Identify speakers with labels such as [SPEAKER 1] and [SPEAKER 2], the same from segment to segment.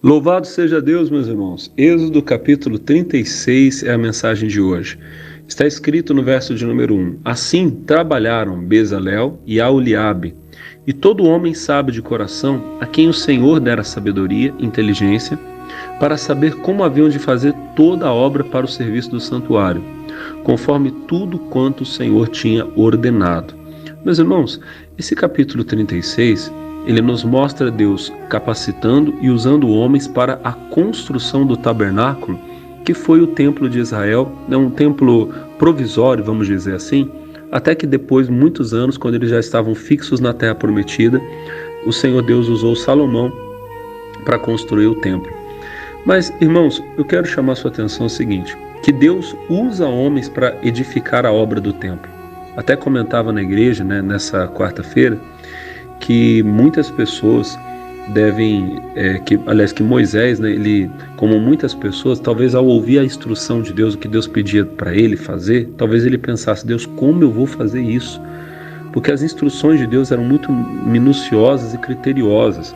[SPEAKER 1] Louvado seja Deus, meus irmãos. Êxodo capítulo 36 é a mensagem de hoje. Está escrito no verso de número 1: Assim trabalharam Bezalel e Aholiabe, e todo homem sábio de coração, a quem o Senhor dera sabedoria e inteligência, para saber como haviam de fazer toda a obra para o serviço do santuário, conforme tudo quanto o Senhor tinha ordenado. Meus irmãos, esse capítulo 36, ele nos mostra Deus capacitando e usando homens para a construção do tabernáculo, que foi o templo de Israel, um templo provisório, vamos dizer assim, até que depois, muitos anos, quando eles já estavam fixos na terra prometida, o Senhor Deus usou Salomão para construir o templo. Mas, irmãos, eu quero chamar a sua atenção ao seguinte, que Deus usa homens para edificar a obra do templo. Até comentava na igreja, nessa quarta-feira, que muitas pessoas que Moisés, ele, como muitas pessoas, talvez ao ouvir a instrução de Deus, o que Deus pedia para ele fazer, talvez ele pensasse: Deus, como eu vou fazer isso? Porque as instruções de Deus eram muito minuciosas e criteriosas.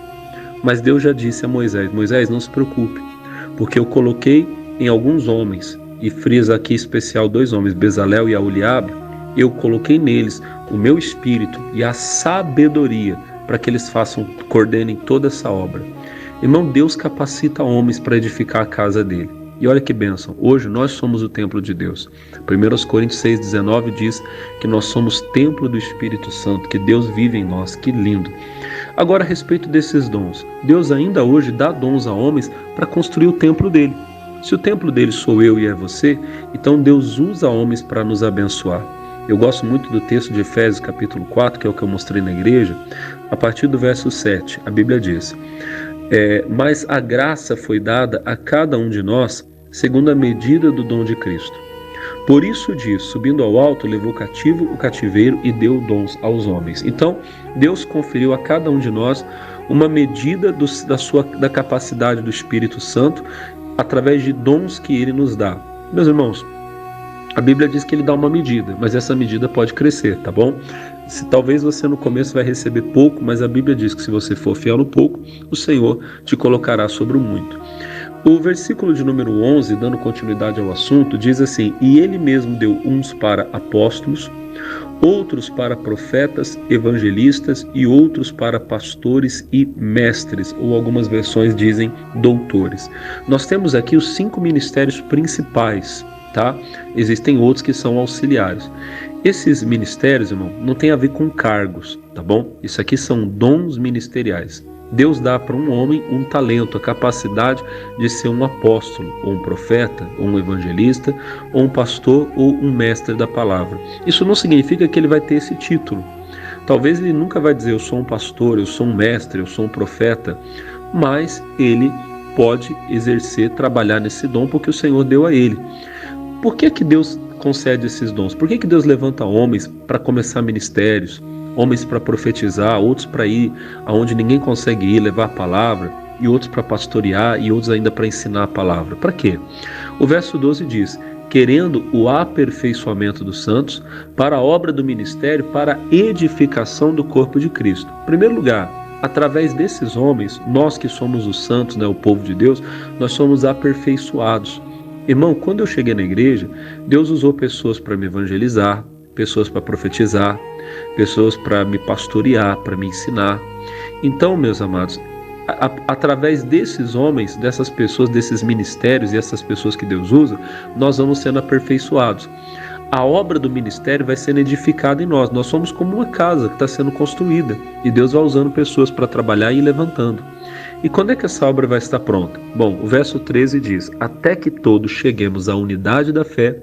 [SPEAKER 1] Mas Deus já disse a Moisés: Moisés, não se preocupe, porque eu coloquei em alguns homens, e frisa aqui especial 2 homens, Bezalel e Aholiabe, eu coloquei neles o meu espírito e a sabedoria para que eles coordenem toda essa obra. Irmão, Deus capacita homens para edificar a casa dele. E olha que bênção, hoje nós somos o templo de Deus. 1 Coríntios 6,19 diz que nós somos templo do Espírito Santo, que Deus vive em nós, que lindo. Agora, a respeito desses dons, Deus ainda hoje dá dons a homens para construir o templo dele. Se o templo dele sou eu e é você, então Deus usa homens para nos abençoar. Eu gosto muito do texto de Efésios capítulo 4, que é o que eu mostrei na igreja, a partir do verso 7, a Bíblia diz: Mas a graça foi dada a cada um de nós, segundo a medida do dom de Cristo. Por isso diz, subindo ao alto, levou cativo o cativeiro e deu dons aos homens. Então, Deus conferiu a cada um de nós uma medida da capacidade do Espírito Santo, através de dons que Ele nos dá. Meus irmãos, a Bíblia diz que Ele dá uma medida, mas essa medida pode crescer, tá bom? Talvez você no começo vai receber pouco, mas a Bíblia diz que se você for fiel no pouco, o Senhor te colocará sobre o muito. O versículo de número 11, dando continuidade ao assunto, diz assim: E Ele mesmo deu uns para apóstolos, outros para profetas, evangelistas e outros para pastores e mestres, ou algumas versões dizem doutores. Nós temos aqui os 5 ministérios principais, tá? Existem outros que são auxiliares. Esses ministérios, irmão, não tem a ver com cargos, tá bom? Isso aqui são dons ministeriais. Deus dá para um homem um talento, a capacidade de ser um apóstolo, ou um profeta, ou um evangelista, ou um pastor, ou um mestre da palavra. Isso não significa que ele vai ter esse título. Talvez ele nunca vai dizer: eu sou um pastor, eu sou um mestre, eu sou um profeta, mas ele pode exercer, trabalhar nesse dom, porque o Senhor deu a ele. Por que Deus concede esses dons? Por que Deus levanta homens para começar ministérios, homens para profetizar, outros para ir aonde ninguém consegue ir, levar a palavra, e outros para pastorear, e outros ainda para ensinar a palavra? Para quê? O verso 12 diz: querendo o aperfeiçoamento dos santos, para a obra do ministério, para a edificação do corpo de Cristo. Em primeiro lugar, através desses homens, nós que somos os santos, o povo de Deus, nós somos aperfeiçoados. Irmão, quando eu cheguei na igreja, Deus usou pessoas para me evangelizar, pessoas para profetizar, pessoas para me pastorear, para me ensinar. Então, meus amados, através desses homens, dessas pessoas, desses ministérios e essas pessoas que Deus usa, nós vamos sendo aperfeiçoados. A obra do ministério vai sendo edificada em nós. Nós somos como uma casa que está sendo construída e Deus vai usando pessoas para trabalhar e ir levantando. E quando é que essa obra vai estar pronta? Bom, o verso 13 diz: até que todos cheguemos à unidade da fé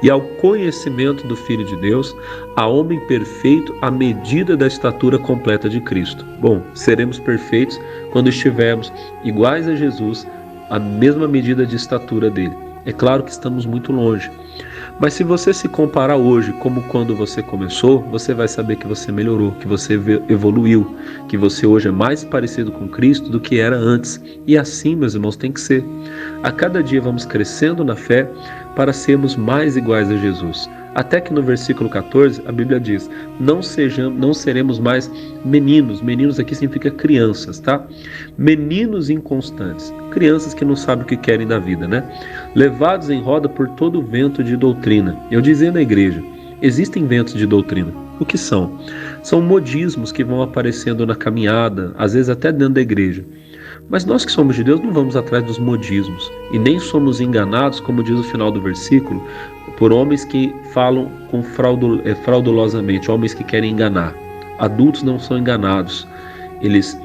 [SPEAKER 1] e ao conhecimento do Filho de Deus, a homem perfeito, à medida da estatura completa de Cristo. Bom, seremos perfeitos quando estivermos iguais a Jesus, à mesma medida de estatura dele. É claro que estamos muito longe, Mas se você se comparar hoje como quando você começou, você vai saber que você melhorou, que você evoluiu, que você hoje é mais parecido com Cristo do que era antes. E assim, meus irmãos, tem que ser. A cada dia vamos crescendo na fé para sermos mais iguais a Jesus. Até que no versículo 14 a Bíblia diz: não seremos mais meninos. Meninos aqui significa crianças, tá? Meninos inconstantes, crianças que não sabem o que querem da vida, né? Levados em roda por todo vento de doutrina. Eu dizia na igreja, existem ventos de doutrina. O que são? São modismos que vão aparecendo na caminhada, às vezes até dentro da igreja. Mas nós que somos de Deus não vamos atrás dos modismos e nem somos enganados, como diz o final do versículo, por homens que falam fraudulosamente, homens que querem enganar. Adultos não são enganados, eles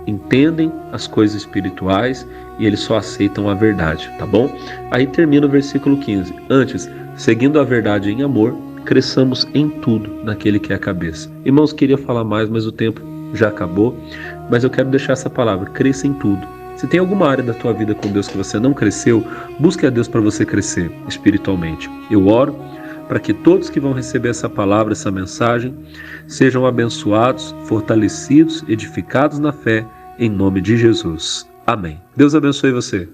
[SPEAKER 1] entendem as coisas espirituais e eles só aceitam a verdade, tá bom? Aí termina o versículo 15. Antes, seguindo a verdade em amor, cresçamos em tudo naquele que é a cabeça. Irmãos, queria falar mais, mas o tempo já acabou. Mas eu quero deixar essa palavra: cresça em tudo. Se tem alguma área da tua vida com Deus que você não cresceu, busque a Deus para você crescer espiritualmente. Eu oro para que todos que vão receber essa palavra, essa mensagem, sejam abençoados, fortalecidos, edificados na fé, em nome de Jesus. Amém. Deus abençoe você.